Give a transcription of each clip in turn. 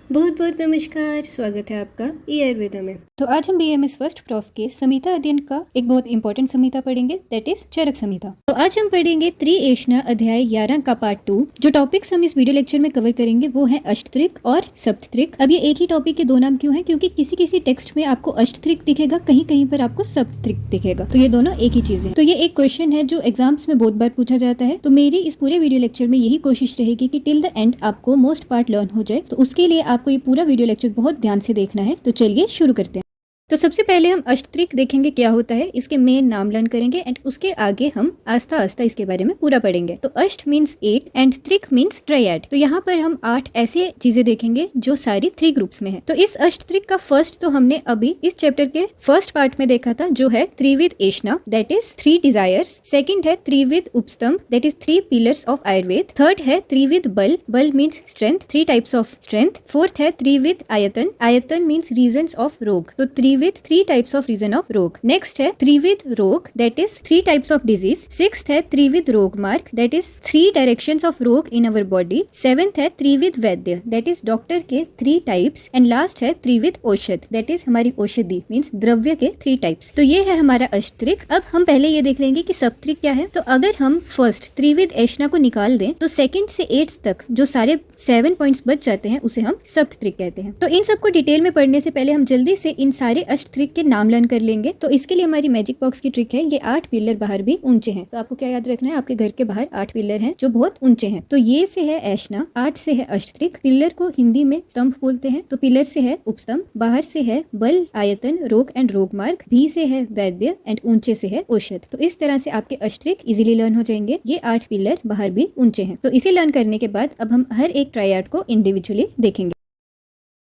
बहुत बहुत नमस्कार, स्वागत है आपका ई आयुर्वेदा में। तो आज हम बीएमएस फर्स्ट प्रॉफ के संहिता अध्ययन का एक बहुत इंपॉर्टेंट संहिता पढ़ेंगे, दैट इज चरक संहिता। तो आज हम पढ़ेंगे त्रिएषणा अध्याय 11 का पार्ट 2। जो टॉपिक्स हम इस वीडियो लेक्चर में कवर करेंगे वो है अष्टत्रिक और सप्तत्रिक। अब ये एक ही टॉपिक के दो नाम क्यों है? क्योंकि किसी किसी टेक्स्ट में आपको अष्टत्रिक दिखेगा, कहीं कहीं पर आपको सप्तत्रिक दिखेगा, तो ये दोनों एक ही चीज है। तो ये एक क्वेश्चन है जो एग्जाम्स में बहुत बार पूछा जाता है। तो मेरी इस पूरे वीडियो लेक्चर में यही कोशिश रहेगी कि टिल द एंड आपको मोस्ट पार्ट लर्न हो जाए। तो उसके लिए आपको ये पूरा वीडियो लेक्चर बहुत ध्यान से देखना है। तो चलिए शुरू करते हैं। तो सबसे पहले हम अष्टत्रिक देखेंगे क्या होता है, इसके मेन नाम लर्न करेंगे एंड उसके आगे हम आस्ता आस्ता इसके बारे में पूरा पढ़ेंगे। तो अष्ट मीन्स 8 एंड त्रिक मीन्स ट्रायड। तो यहाँ पर हम 8 ऐसे चीजें देखेंगे जो सारी 3 ग्रुप्स में है। तो इस अष्टत्रिक का फर्स्ट तो हमने अभी इस चैप्टर के फर्स्ट पार्ट में देखा था, जो है त्रिविध एषणा, दैट इज 3 डिजायर्स। सेकंड है त्रिविध उपस्तंभ, that is 3 pillars of Ayurveda. Third है त्रिविध बल, बल means strength, 3 types of strength. Fourth है त्रिविध आयतन, आयतन मीन्स रीजन्स ऑफ रोग, तो त्रिविध 3 टाइप्स ऑफ रीजन ऑफ रोग। नेक्स्ट है त्रिविध रोग, that is 3 types of disease. Sixth है त्रिविध रोग मार्ग, दैट इज 3 डायरेक्शंस ऑफ रोग इन अवर बॉडी। सेवेंथ है त्रिविध वैद्य, दैट इज डॉक्टर के 3 टाइप्स। एंड लास्ट है त्रिविध औषध, दैट इज हमारी औषधि मीन्स द्रव्य के 3 टाइप्स। तो ये है हमारा अष्टत्रिक। अब हम पहले ये देख लेंगे कि सप्तत्रिक क्या है। तो अगर हम फर्स्ट त्रिविध एषणा को निकाल दें तो सेकंड से 8 तक जो सारे 7 पॉइंट्स बच जाते हैं उसे हम सप्तत्रिक कहते हैं। तो इन सबको डिटेल में पढ़ने से पहले हम जल्दी से इन सारे अष्टत्रिक के नाम लर्न कर लेंगे। तो इसके लिए हमारी मैजिक बॉक्स की ट्रिक है, ये 8 पिलर बाहर भी ऊंचे हैं। तो आपको क्या याद रखना है, आपके घर के बाहर 8 पिलर हैं जो बहुत ऊंचे हैं। तो ये से है एषणा, 8 से है अष्टत्रिक। पिलर को हिंदी में स्तंभ बोलते हैं। तो पिलर से है उपस्तंभ, बाहर से है बल, आयतन, रोग एंड रोग मार्ग, भी से है वैद्य एंड ऊंचे से है औषध। तो इस तरह से आपके अष्टत्रिक इजीली लर्न हो जाएंगे। ये 8 पिलर बाहर भी ऊंचे हैं। तो इसे लर्न करने के बाद अब हम हर एक ट्रायड को इंडिविजुअली देखेंगे।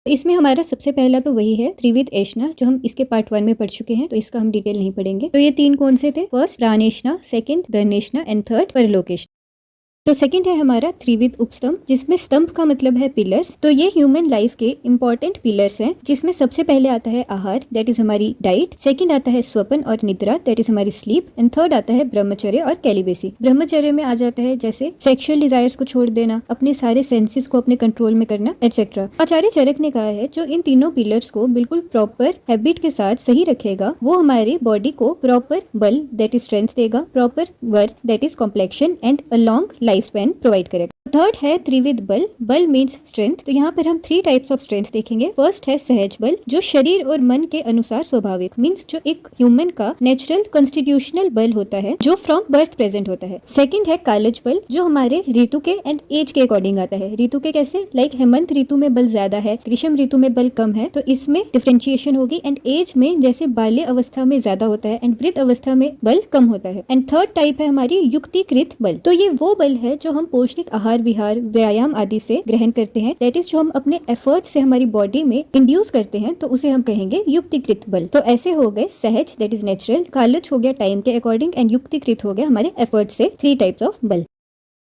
इसमें हमारा सबसे पहला तो वही है त्रिविध एषणा, जो हम इसके पार्ट 1 में पढ़ चुके हैं, तो इसका हम डिटेल नहीं पढ़ेंगे। तो ये 3 कौन से थे? फर्स्ट प्राणेषणा, सेकंड धनेषणा एंड थर्ड परलोकेषणा। तो सेकंड है हमारा त्रिविध उपस्तंभ, जिसमें स्तंभ का मतलब है पिलर्स। तो ये ह्यूमन लाइफ के इंपॉर्टेंट पिलर्स हैं, जिसमें सबसे पहले आता है आहार, दैट इज हमारी डाइट। सेकंड आता है स्वपन और निद्रा, दैट इज हमारी स्लीप। एंड थर्ड आता है ब्रह्मचर्य और कैलिबेसी। ब्रह्मचर्य में आ जाता है जैसे सेक्सुअल डिजायर्स को छोड़ देना, अपने सारे सेंसेस को अपने कंट्रोल में करना, एटसेट्रा। आचार्य चरक ने कहा है जो इन तीनों पिलर्स को बिल्कुल प्रॉपर हैबिट के साथ सही रखेगा, वो हमारी बॉडी को प्रॉपर बल, दैट इज स्ट्रेंथ देगा, proper work, that is complexion and a long life span provide करेगा। थर्ड है त्रिविध बल, बल मीन्स स्ट्रेंथ। तो यहाँ पर हम 3 टाइप्स ऑफ स्ट्रेंथ देखेंगे। फर्स्ट है सहज बल, जो शरीर और मन के अनुसार स्वाभाविक मीन्स जो एक ह्यूमन का नेचुरल कॉन्स्टिट्यूशनल बल होता है, जो फ्रॉम बर्थ प्रेजेंट होता है। सेकंड है कालज बल, जो हमारे ऋतु के एंड एज के अकॉर्डिंग आता है। ऋतु के कैसे, लाइक हेमंत ऋतु में बल ज्यादा है, ग्रीष्म ऋतु में बल कम है, तो इसमें डिफरेंशिएशन होगी। एंड एज में जैसे बाल्य अवस्था में ज्यादा होता है एंड वृद्ध अवस्था में बल कम होता है। एंड थर्ड टाइप है हमारी युक्तिकृत बल। तो ये वो बल है जो हम पौष्टिक आहार विहार, व्यायाम आदि से ग्रहण करते हैं, दैट इज जो हम अपने एफर्ट से हमारी बॉडी में इंड्यूस करते हैं, तो उसे हम कहेंगे युक्तिकृत बल। तो ऐसे हो गए सहज, दैट इज नेचुरल, कालज हो गया टाइम के अकॉर्डिंग एंड युक्तिकृत हो गया हमारे एफर्ट से। 3 टाइप्स ऑफ बल।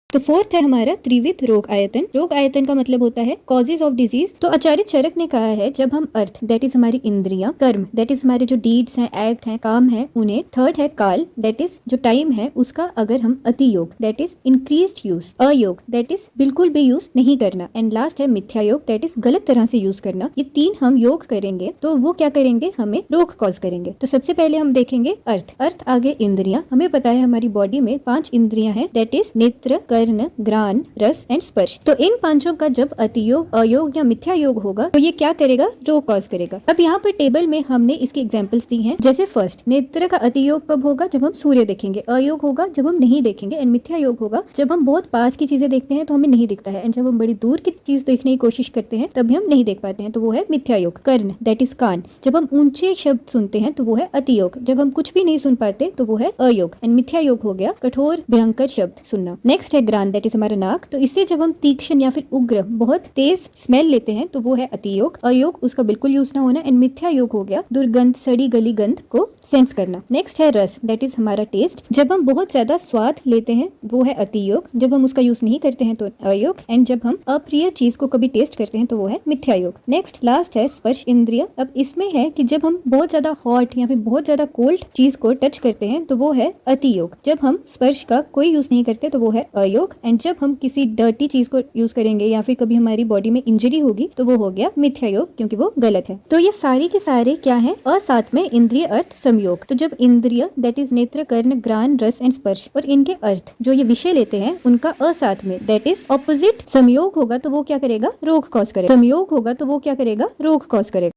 तो फोर्थ है हमारा त्रिविध रोग आयतन। रोग आयतन का मतलब होता है कॉजेज ऑफ डिजीज। तो आचार्य चरक ने कहा है जब हम अर्थ, दैट इज हमारी इंद्रियां, कर्म, दैट इज हमारे जो डीड्स हैं, एक्ट हैं, काम है, उन्हें। थर्ड है काल, दैट इज जो टाइम है उसका अगर हम अति योग, दैट इज इंक्रीज्ड यूज, अयोग, दैट इज बिल्कुल भी यूज नहीं करना। एंड लास्ट है मिथ्या योग, दैट इज गलत तरह से यूज करना। ये 3 हम योग करेंगे तो वो क्या करेंगे, हमें रोग कॉज करेंगे। तो सबसे पहले हम देखेंगे अर्थ। अर्थ आगे इंद्रियां। हमें पता है हमारी बॉडी में 5 इंद्रियां हैं, दैट इज नेत्र, कर्ण, घ्राण, रस एंड स्पर्श। तो इन 5 का जब अतियोग, अयोग या मिथ्या योग होगा तो ये क्या करेगा, रोग कॉज करेगा। अब यहाँ पर टेबल में हमने इसकी एग्जांपल्स दी हैं। जैसे फर्स्ट नेत्र का अतियोग कब होगा, जब हम सूर्य देखेंगे। अयोग होगा जब हम नहीं देखेंगे। एंड मिथ्या योग होगा जब हम बहुत पास की चीजें देखते हैं तो हमें नहीं दिखता है, एंड जब हम बड़ी दूर की चीज देखने की कोशिश करते हैं तभी हम नहीं देख पाते हैं, तो वो है मिथ्या योग। कर्ण, दैट इज कान, जब हम ऊंचे शब्द सुनते हैं तो वो है अतियोग। जब हम कुछ भी नहीं सुन पाते तो वो है अयोग। एंड मिथ्या योग हो गया कठोर भयंकर शब्द सुनना। नेक्स्ट है घ्राण, दैट इज हमारा नाक। तो इससे जब हम तीक्ष्ण या फिर उग्र बहुत तेज स्मेल लेते हैं तो वो है अतियोग। अयोग उसका बिल्कुल यूज ना होना। एंड मिथ्या योग हो गया दुर्गंध, सड़ी गली गंध को सेंस करना। नेक्स्ट है रस, दैट इज हमारा टेस्ट। जब हम बहुत ज्यादा स्वाद लेते हैं वो है अतियोग। जब हम उसका यूज नहीं करते हैं तो अयोग। एंड जब हम अप्रिय चीज को कभी टेस्ट करते हैं तो वो है मिथ्या योग। नेक्स्ट लास्ट है स्पर्श इंद्रिय। अब इसमें है कि जब हम बहुत ज्यादा हॉट या फिर बहुत ज्यादा कोल्ड चीज को टच करते हैं तो वो है अतियोग। जब हम स्पर्श का कोई यूज नहीं करते तो वो है अयोग। योग, एंड जब हम किसी डर्टी चीज को यूज करेंगे या फिर कभी हमारी बॉडी में इंजरी होगी तो वो हो गया मिथ्या योग, क्योंकि वो गलत है। तो ये सारे के सारे क्या है, असाथ में इंद्रिय अर्थ संयोग। तो जब इंद्रिय दैट इज नेत्र कर्ण ग्राण रस एंड स्पर्श और इनके अर्थ जो ये विषय लेते हैं उनका असाथ में दैट इज ऑपोजिट संयोग होगा तो वो क्या करेगा, रोग कॉज करेगा। संयोग होगा तो वो क्या करेगा, रोग कॉज करेगा।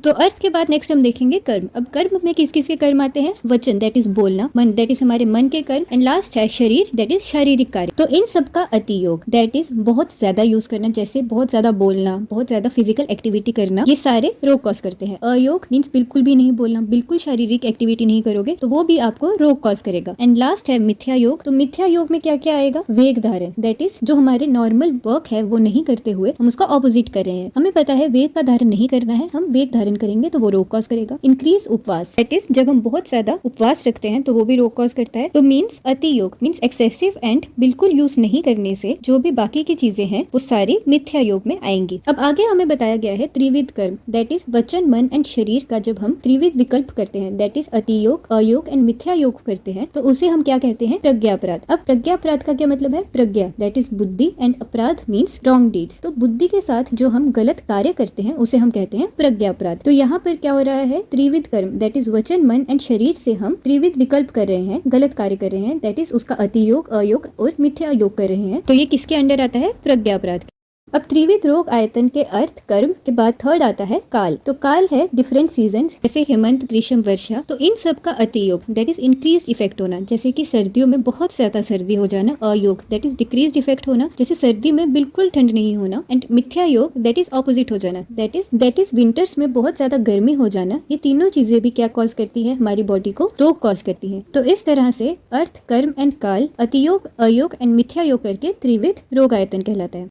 तो अर्थ के बाद नेक्स्ट हम देखेंगे कर्म। अब कर्म में किस किस के कर्म आते हैं, वचन दैट इज बोलना, मन दैट इज हमारे मन के कर्म, एंड लास्ट है शरीर दैट इज शारीरिक कार्य। तो इन सब का अति योग दैट इज बहुत ज्यादा यूज करना, जैसे बहुत ज्यादा बोलना, बहुत ज्यादा फिजिकल एक्टिविटी करना, ये सारे रोग कॉज करते हैं। अयोग मीन्स बिल्कुल भी नहीं बोलना, बिल्कुल शारीरिक एक्टिविटी नहीं करोगे तो वो भी आपको रोग कॉज करेगा। एंड लास्ट है मिथ्या योग। तो मिथ्या योग में क्या क्या आएगा, वेग धारण दैट इज जो हमारे नॉर्मल वर्क है वो नहीं करते हुए हम उसका ऑपोजिट कर रहे हैं। हमें पता है वेग का धारण नहीं करना है, हम वेग धारण करेंगे तो वो रोग कॉज करेगा। इंक्रीज उपवास दैट इज जब हम बहुत ज्यादा उपवास रखते हैं तो वो भी रोग कॉज करता है। तो मीन्स अति योग मीन्स एक्सेसिव एंड बिल्कुल यूज नहीं करने से जो भी बाकी की चीजें हैं वो सारी मिथ्या योग में आएंगी। अब आगे हमें बताया गया है त्रिविध कर्म दैट इज वचन मन एंड शरीर का जब हम त्रिविध विकल्प करते हैं दैट इज अति योग, अयोग एंड मिथ्या योग करते हैं तो उसे हम क्या कहते हैं, प्रज्ञापराध। अब प्रज्ञापराध का क्या मतलब है, प्रज्ञा दैट इज बुद्धि एंड अपराध मीन्स रॉन्ग डीड्स। तो बुद्धि के साथ जो हम गलत कार्य करते हैं उसे हम कहते हैं प्रज्ञापराध। तो यहाँ पर क्या हो रहा है, त्रिविध कर्म दैट इज वचन मन एंड शरीर से हम त्रिविध विकल्प कर रहे हैं, गलत कार्य कर रहे हैं दैट इज उसका अति योग, अयोग और मिथ्या योग कर रहे हैं। तो ये किसके अंडर आता है, प्रज्ञापराध। अब त्रिविध रोग आयतन के अर्थ कर्म के बाद थर्ड आता है काल। तो काल है डिफरेंट सीजन्स जैसे हेमंत ग्रीष्म वर्षा। तो इन सब का अति योग दैट इज इंक्रीज्ड इफेक्ट होना, जैसे कि सर्दियों में बहुत ज्यादा सर्दी हो जाना। अयोग दैट इज डिक्रीज्ड इफेक्ट होना, जैसे सर्दी में बिल्कुल ठंड नहीं होना। एंड मिथ्या योग दैट इज ऑपोजिट हो जाना, दैट इज विंटर्स में बहुत ज्यादा गर्मी हो जाना। ये तीनों चीजें भी क्या कॉज करती है, हमारी बॉडी को रोग कॉज करती है। तो इस तरह से अर्थ कर्म एंड काल, अति योग, अयोग एंड मिथ्या योग करके त्रिविध रोग आयतन कहलाता है।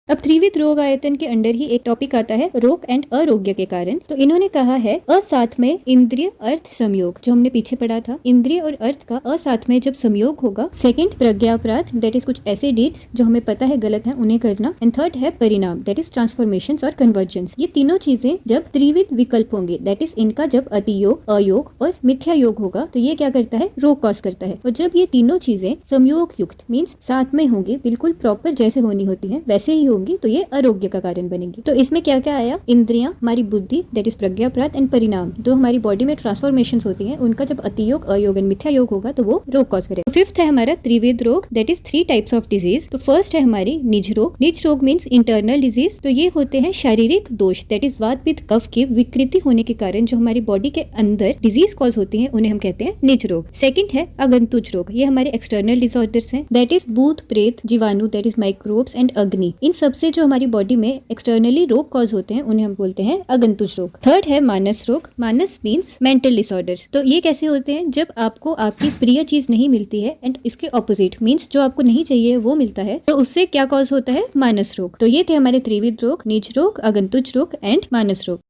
अब त्रिविध रोग आयतन के अंडर ही एक टॉपिक आता है रोग एंड अरोग्य के कारण। तो इन्होंने कहा है असाथ में इंद्रिय अर्थ संयोग, जो हमने पीछे पढ़ा था, इंद्रिय और अर्थ का असाथ में जब संयोग होगा। सेकंड प्रज्ञापराध दैट इज कुछ ऐसे डीड्स जो हमें पता है गलत है उन्हें करना। एंड थर्ड है परिणाम दैट इज ट्रांसफॉर्मेशंस और कन्वर्जेंस। ये तीनों चीजें जब त्रिविध विकल्प होंगे दैट इज इनका जब अति योग, अयोग और मिथ्या योग होगा तो ये क्या करता है, रोग कॉज करता है। और जब ये तीनों चीजें संयोग युक्त मीन्स साथ में होंगी, बिल्कुल प्रॉपर जैसे होनी होती है वैसे ही तो ये अरोग्य का कारण बनेगी। तो इसमें क्या क्या आया, इंद्रियां, हमारी बुद्धि दैट इज प्रज्ञापराध, एंड परिणाम जो हमारी बॉडी में ट्रांसफॉर्मेशंस होती हैं उनका जब अति योग, अयोग एंड मिथ्या योग होगा तो वो रोग कॉज करेगा। फिफ्थ है हमारा त्रिविध रोग that is 3 types of disease. तो फर्स्ट है हमारी निज रोग। निज रोग मीन्स इंटरनल डिजीज। तो ये होते हैं शारीरिक दोष दैट इज वात पित्त कफ की विकृति होने के कारण जो हमारी बॉडी के अंदर डिजीज कॉज होती है उन्हें हम कहते हैं निज रोग। सेकंड है अगंतुज रोग। ये हमारे एक्सटर्नल डिसऑर्डर्स हैं दैट इज भूत प्रेत जीवाणु दैट इज माइक्रोब्स एंड अग्नि। इन सबसे जो हमारी बॉडी में एक्सटर्नली रोग कॉज होते हैं उन्हें हम बोलते हैं अगंतुज रोग। थर्ड है मानस रोग। मानस मीन्स मेंटल डिसऑर्डर्स। तो ये कैसे होते हैं, जब आपको आपकी प्रिय चीज नहीं मिलती है एंड इसके ऑपोजिट मीन्स जो आपको नहीं चाहिए वो मिलता है तो उससे क्या कॉज होता है, मानस रोग। तो ये थे हमारे त्रिविध रोग, निज रोग, अगंतुज रोग एंड मानस रोग।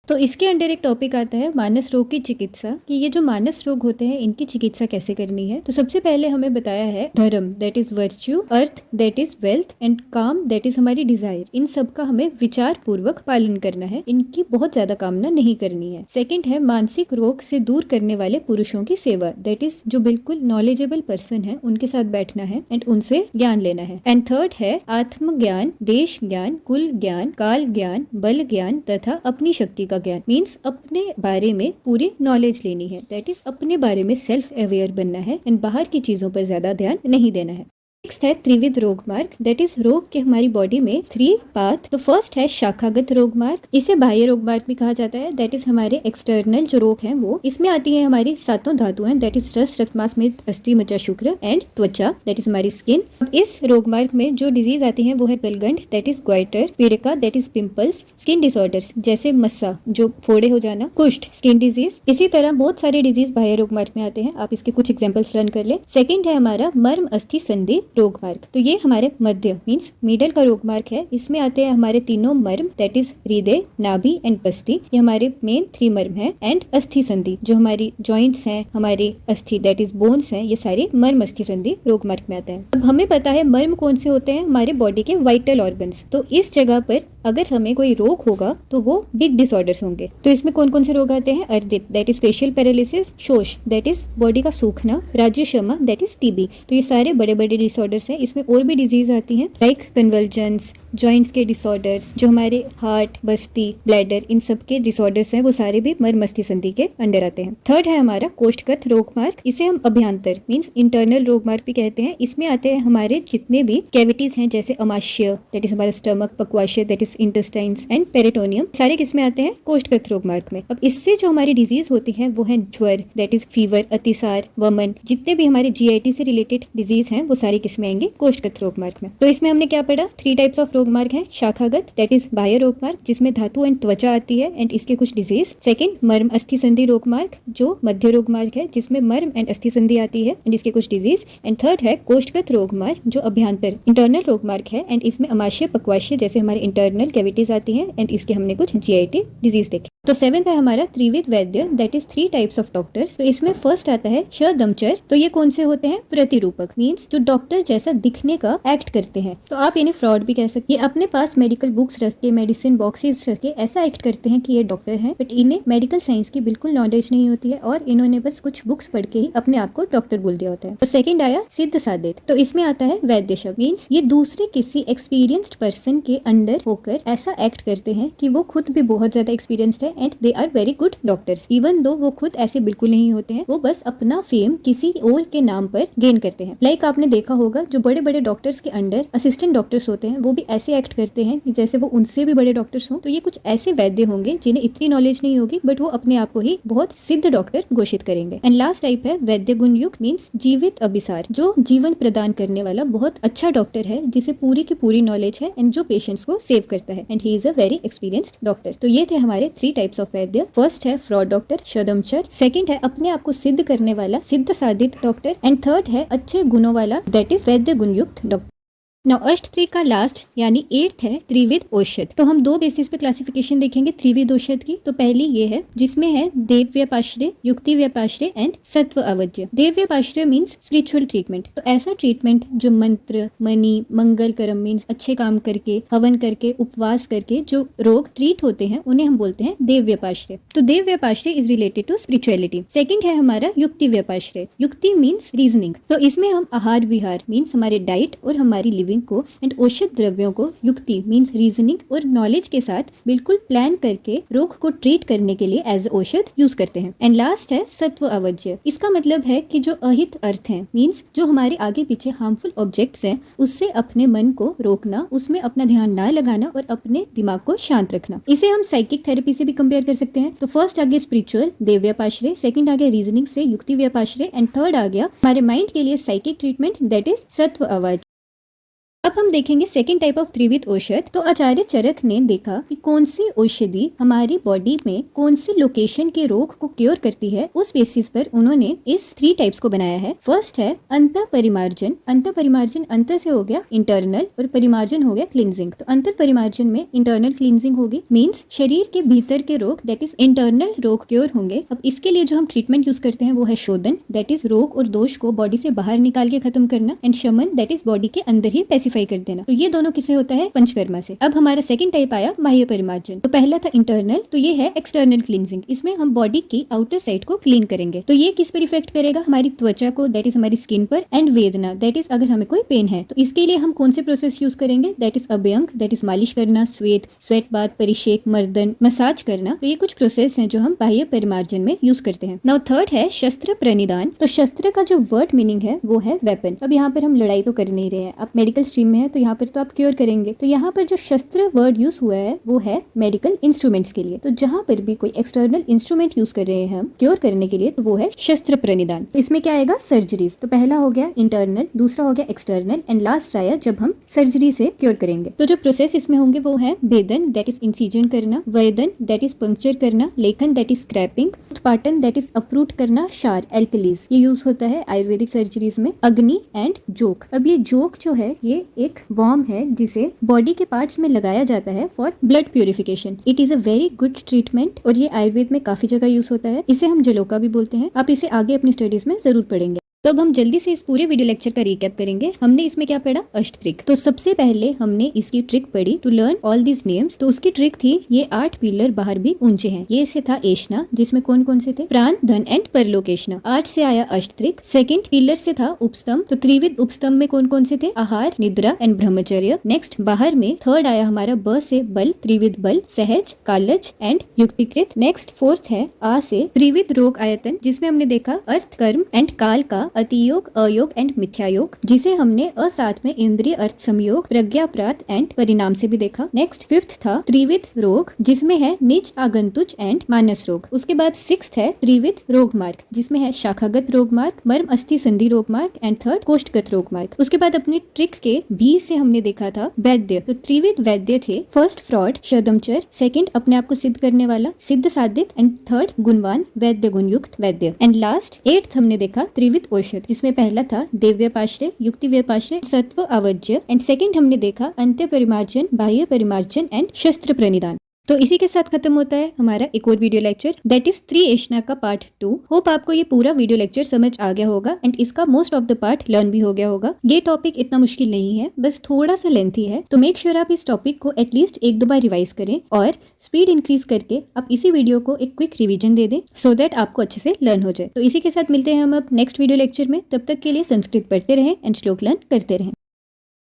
तो इसके अंडर एक टॉपिक आता है मानस रोग की चिकित्सा, कि ये जो मानस रोग होते हैं इनकी चिकित्सा कैसे करनी है। तो सबसे पहले हमें बताया है धर्म that is virtue, earth that is wealth and काम दैट इज हमारी डिजायर। इन सब का हमें विचार पूर्वक पालन करना है, इनकी बहुत ज्यादा कामना नहीं करनी है। सेकंड है मानसिक रोग से दूर करने वाले पुरुषों की सेवा दैट इज जो बिल्कुल नॉलेजेबल पर्सन है उनके साथ बैठना है एंड उनसे ज्ञान लेना है। एंड थर्ड है आत्म ज्ञान, देश ज्ञान, कुल ज्ञान, काल ज्ञान, बल ज्ञान तथा अपनी शक्ति ज्ञान। मीन्स अपने बारे में पूरी नॉलेज लेनी है, दैट इज अपने बारे में सेल्फ अवेयर बनना है एंड बाहर की चीजों पर ज्यादा ध्यान नहीं देना है। नेक्स्ट है त्रिविध रोग मार्ग दैट इज रोग के हमारी बॉडी में 3 पाथ। तो फर्स्ट है शाखागत रोग मार्ग, इसे बाह्य रोग मार्ग भी कहा जाता है दैट इज हमारे एक्सटर्नल जो रोग हैं वो इसमें आती है हमारी 7 धातुएं दैट इज रस, रक्त, मांस, मेद, अस्थि, मज्जा, शुक्र एंड त्वचा दैट इज हमारी स्किन। अब इस रोग मार्ग में जो डिजीज आती है वो है गलगंड दैट इज ग्वाइटर, पीड़िका that is pimples, skin disorders जैसे मस्सा जो फोड़े हो जाना, कुष्ठ स्किन डिजीज। इसी तरह बहुत सारे डिजीज बाह्य रोग मार्ग में आते हैं, आप इसके कुछ एग्जाम्पल्स रन कर ले। सेकेंड है हमारा मर्म अस्थि संधि रोग मार्ग। तो ये हमारे मध्य मीन्स मिडल का रोग मार्ग है, इसमें आते हैं हमारे तीनों मर्म दैट इज हृदय, नाभि एंड बस्ती। ये हमारे मेन 3 मर्म है। एंड अस्थि संधि जो हमारी जॉइंट्स हैं, हमारी अस्थि दैट इज बोन्स हैं, ये सारे मर्म अस्थि संधि रोग मार्ग में आता है। अब हमें पता है मर्म कौन से होते हैं, हमारे बॉडी के वाइटल ऑर्गन्स। तो इस जगह पर अगर हमें कोई रोग होगा तो वो बिग डिसऑर्डर्स होंगे। तो इसमें कौन कौन से रोग आते हैं? अर्दित दैट इज फेशियल पैरालिसिस, शोष दैट इज बॉडी का सूखना, राज्यशमा दैट इज टीबी। तो ये सारे बड़े बड़े डिसऑर्डर्स हैं। इसमें और भी डिजीज आती हैं लाइक कन्वर्जेंस, जॉइंट्स के डिसऑर्डर्स, जो हमारे हार्ट, बस्ती, ब्लैडर, इन सब के डिसऑर्डर्स हैं, वो सारे भी मर्म मस्ति संधि के अंडर आते हैं। थर्ड है हमारा कोष्ठगत रोगमार्ग, इसे हम अभ्यंतर मींस इंटरनल रोगमार्ग भी कहते हैं। इसमें आते हैं हमारे जितने भी कैविटीज हैं, जैसे अमाशय दैट इज हमारा स्टमक, पक्वाशय that is intestines and peritoneum, सारे किसमें आते हैं? कोष्ठगत रोगमार्ग में। अब इससे जो हमारी डिजीज होती है वो है ज्वर दैट इज फीवर, अतिसार, वमन, जितने भी हमारे जीआईटी से रिलेटेड डिजीज हैं वो सारी किसमें आएंगे? कोष्ठगत रोगमार्ग में। तो इसमें हमने क्या पढ़ा? 3 टाइप्स ऑफ रोगमार्ग हैं। शाखागत दैट इज बाह्य रोगमार्ग, जिसमें धातु एंड त्वचा आती है एंड इसके कुछ डिजीज। सेकंड मर्म अस्थि संधि रोगमार्ग, जो मध्य रोगमार्ग है, जिसमें मर्म एंड अस्थि संधि आती है एंड इसके कुछ डिजीज। एंड थर्ड है कोष्ठगत रोगमार्ग, जो अभ्यंतर इंटरनल रोगमार्ग है एंड इसमें अमाशय, पक्वाशय जैसे हमारे इंटरनल कैविटीज आती हैं एंड इसके हमने कुछ जीआईटी डिजीज देखे। तो 7th है हमारा त्रिविध वैद्य that is 3 types of doctors. तो इसमें फर्स्ट आता है शदमचर। तो ये कौन से होते हैं? प्रतिरूपक मींस जो डॉक्टर जैसा दिखने का एक्ट करते हैं। तो आप इन्हें फ्रॉड भी कह सकते हैं। ये अपने पास मेडिकल बुक्स रख के, मेडिसिन बॉक्सेस रख के ऐसा एक्ट करते हैं कि ये डॉक्टर हैं, बट इन्हें मेडिकल साइंस की बिल्कुल नॉलेज नहीं होती है और इन्होंने बस कुछ बुक्स पढ़ के ही अपने आप को डॉक्टर बोल दिया होता है। तो सेकंड आया सिद्ध साधित। तो इसमें आता है वैद्य शब्द मींस ये दूसरे किसी एक्सपीरियंस्ड पर्सन के अंडर होकर ऐसा एक्ट करते हैं कि वो खुद भी बहुत ज्यादा एक्सपीरियंस्ड है and they are very good doctors, even though वो खुद ऐसे बिल्कुल नहीं होते हैं। वो बस अपना फेम किसी और के नाम पर गेन करते हैं। लाइक आपने देखा होगा जो बड़े बड़े डॉक्टर्स के अंडर असिस्टेंट डॉक्टर्स होते हैं वो भी ऐसे एक्ट करते हैं कि जैसे वो उनसे भी बड़े डॉक्टर्स हों। तो ये कुछ ऐसे वैद्य होंगे जिन्हें इतनी नॉलेज नहीं होगी बट वो अपने आप को ही बहुत सिद्ध डॉक्टर घोषित करेंगे। एंड लास्ट टाइप है वैद्य गुण युक्त मींस जीवित अभिसार, जो जीवन प्रदान करने वाला बहुत अच्छा डॉक्टर है जिसे पूरी की पूरी नॉलेज है एंड जो पेशेंट्स को सेव करता है and he is a very experienced doctor. तो ये थे हमारे 3 टाइप्स ऑफ वैद्य। फर्स्ट है फ्रॉड डॉक्टर शदमचर, सेकंड है अपने आप को सिद्ध करने वाला सिद्ध साधित डॉक्टर एंड थर्ड है अच्छे गुणों वाला दैट इज वैद्य गुण युक्त डॉक्टर। नौ अष्ट का लास्ट यानी 8th है त्रिविध औषध। तो हम 2 बेसिस पे क्लासिफिकेशन देखेंगे त्रिविध औषध की। तो पहली ये है जिसमें है देव व्यपाश्रय, युक्ति व्यपाश्रय एंड सत्व अवज्य। देव व्यपाश्रय मींस स्पिरिचुअल ट्रीटमेंट। तो ऐसा ट्रीटमेंट जो मंत्र, मणि, मंगल कर्म मींस अच्छे काम करके, हवन करके, उपवास करके जो रोग ट्रीट होते हैं उन्हें हम बोलते हैं देव व्यपाश्रय। तो देव व्यपाश्रय is related to spirituality. Second है हमारा युक्ति व्यपाश्रय। युक्ति मींस रीजनिंग। तो इसमें हम आहार विहार मींस हमारे डाइट और हमारी लिविंग को एंड औषध द्रव्यों को युक्ति मींस रीजनिंग और नॉलेज के साथ बिल्कुल प्लान करके रोग को ट्रीट करने के लिए एज औषध यूज करते हैं। एंड लास्ट है सत्व अवज्य। इसका मतलब है कि जो अहित अर्थ है मींस जो हमारे आगे पीछे हार्मफुल ऑब्जेक्ट्स हैं उससे अपने मन को रोकना, उसमें अपना ध्यान ना लगाना और अपने दिमाग को शांत रखना। इसे हम साइकिक थेरेपी से भी कंपेयर कर सकते हैं। तो फर्स्ट आ गया स्पिरिचुअल देव व्यपाश्रय, सेकंड आ गया रीजनिंग से युक्ति व्यपाश्रय एंड थर्ड आ गया हमारे माइंड के लिए साइकिक ट्रीटमेंट दैट इज सत्व अवज्य। अब हम देखेंगे सेकेंड टाइप ऑफ त्रिविध औषध। तो आचार्य चरक ने देखा कि कौन सी औषधि हमारी बॉडी में कौन सी लोकेशन के रोग को क्योर करती है, उस बेसिस पर उन्होंने इस 3 टाइप्स को बनाया है। फर्स्ट है अंत परिमार्जन। अंत परिमार्जन अंत से हो गया इंटरनल और परिमार्जन हो गया क्लींजिंग। तो अंतर परिमार्जन में इंटरनल क्लींजिंग होगी मींस शरीर के भीतर के रोग दैट इज इंटरनल रोग क्योर होंगे। अब इसके लिए जो हम ट्रीटमेंट यूज करते हैं वो है शोधन दैट इज रोग और दोष को बॉडी से बाहर निकाल के खत्म करना एंड शमन दैट इज बॉडी के अंदर ही पैसिफाई कर देना। तो ये दोनों किसे होता है? पंचकर्मा से। अब हमारा सेकंड टाइप आया बाह्य परिमार्जन। तो पहला था इंटरनल, तो ये है एक्सटर्नल क्लींजिंग। इसमें हम बॉडी की आउटर साइड को क्लीन करेंगे। तो ये किस पर इफेक्ट करेगा? हमारी त्वचा को दैट इज हमारी स्किन पर एंड वेदना दैट इज अगर हमें कोई पेन है तो इसके लिए हम कौन से प्रोसेस यूज करेंगे? That is abhyanga that is मालिश करना, स्वेट बाथ, परिषेक, मर्दन, मसाज करना। तो ये कुछ प्रोसेस हैं जो हम बाह्य परिमार्जन में यूज करते हैं। नाउ थर्ड है शस्त्र प्रणिधान। तो शस्त्र का जो वर्ड मीनिंग है वो है वेपन। अब यहाँ पर हम लड़ाई तो कर नहीं रहे हैं, आप मेडिकल स्ट्रीम में है तो यहाँ पर तो आप क्योर करेंगे। तो यहाँ पर जो शस्त्र वर्ड यूज हुआ है वो है मेडिकल इंस्ट्रूमेंट्स के लिए। तो जहाँ पर भी कोई एक्सटर्नल इंस्ट्रूमेंट यूज कर रहे हैं हम क्योर करने के लिए तो वो है शस्त्र प्रणिधान। इसमें क्या आएगा? सर्जरीज। तो पहला हो गया इंटरनल, दूसरा हो गया एक्सटर्नल एंड लास्ट आया जब हम सर्जरी से क्योर करेंगे। तो जो प्रोसेस इसमें होंगे वो है भेदन दैट इज इंसिजन करना, वेदन दैट इज पंक्चर करना, लेखन दैट इज स्क्रैपिंग, उत्पाटन दैट इज अप्रूट करना, शार एल्कलीज ये यूज होता है आयुर्वेदिक सर्जरीज में, अग्नि एंड जोक। अब ये जोक जो है ये एक वॉर्म है जिसे बॉडी के पार्ट्स में लगाया जाता है for blood purification. It is a very good treatment और ये आयुर्वेद में काफी जगह यूज होता है। इसे हम जलोका भी बोलते हैं। आप इसे आगे अपनी स्टडीज में जरूर पढ़ेंगे। तो अब हम जल्दी से इस पूरे वीडियो लेक्चर का रिकैप करेंगे। हमने इसमें क्या पढ़ा? अष्टत्रिक। तो सबसे पहले हमने इसकी ट्रिक पढ़ी to learn all these names. तो उसकी ट्रिक थी ये 8 पिलर बाहर भी ऊंचे हैं। ये से था एशना, जिसमें कौन कौन से थे? प्राण, धन एंड परलोकेशना। 8 से आया अष्टत्रिक। सेकंड पिलर से था उपस्तंभ। तो त्रिविध उपस्तंभ में कौन कौन से थे? आहार, निद्रा एंड ब्रह्मचर्य। नेक्स्ट बाहर में थर्ड आया हमारा ब से बल, त्रिविध बल, सहज, कालज एंड युक्तिकृत। नेक्स्ट फोर्थ है आ से त्रिविध रोग आयतन, जिसमें हमने देखा अर्थ, कर्म एंड काल का अतियोग, अयोग एंड मिथ्यायोग, जिसे हमने असाथ में इंद्रिय अर्थ संयोग, प्रज्ञा प्रात एंड परिणाम से भी देखा। नेक्स्ट फिफ्थ था त्रिविध रोग, जिसमें है निज, आगंतुज एंड मानस रोग। उसके बाद सिक्स्थ है त्रिविध रोग मार्ग, जिसमें है शाखागत रोग मार्ग, मर्म अस्थि संधि रोग मार्ग एंड थर्ड कोष्ठगत रोग मार्ग। उसके बाद अपनी ट्रिक के बी से हमने देखा था वैद्य। तो त्रिविध वैद्य थे। फर्स्ट फ्रॉड, शदमचर, सेकंड अपने आप को सिद्ध करने वाला, सिद्ध साधित एंड थर्ड गुणवान, वैद्य गुणयुक्त वैद्य। एंड लास्ट एट्थ हमने देखा त्रिविध औषध, जिसमें पहला था देव्यपाश्रय, युक्ति व्यपाश्रय, सत्व आवज्य एंड सेकंड हमने देखा अंत्य परिमार्जन, बाह्य परिमार्जन एंड शस्त्र प्रणिधान। तो इसी के साथ खत्म होता है हमारा एक और वीडियो लेक्चर, दैट इज त्रिएशना का पार्ट 2। होप आपको ये पूरा वीडियो लेक्चर समझ आ गया होगा एंड इसका most of the part learn भी हो गया होगा। ये टॉपिक इतना मुश्किल नहीं है, बस थोड़ा सा लेंथी है। तो मेक श्योर आप इस टॉपिक को एटलीस्ट 1-2 बार रिवाइज करें और स्पीड इंक्रीज करके आप इसी वीडियो को एक क्विक रिविजन दे दें, सो दैट आपको अच्छे से लर्न हो जाए। तो इसी के साथ मिलते हैं हम अब नेक्स्ट वीडियो लेक्चर में। तब तक के लिए संस्कृत पढ़ते रहें एंड श्लोक लर्न करते रहें।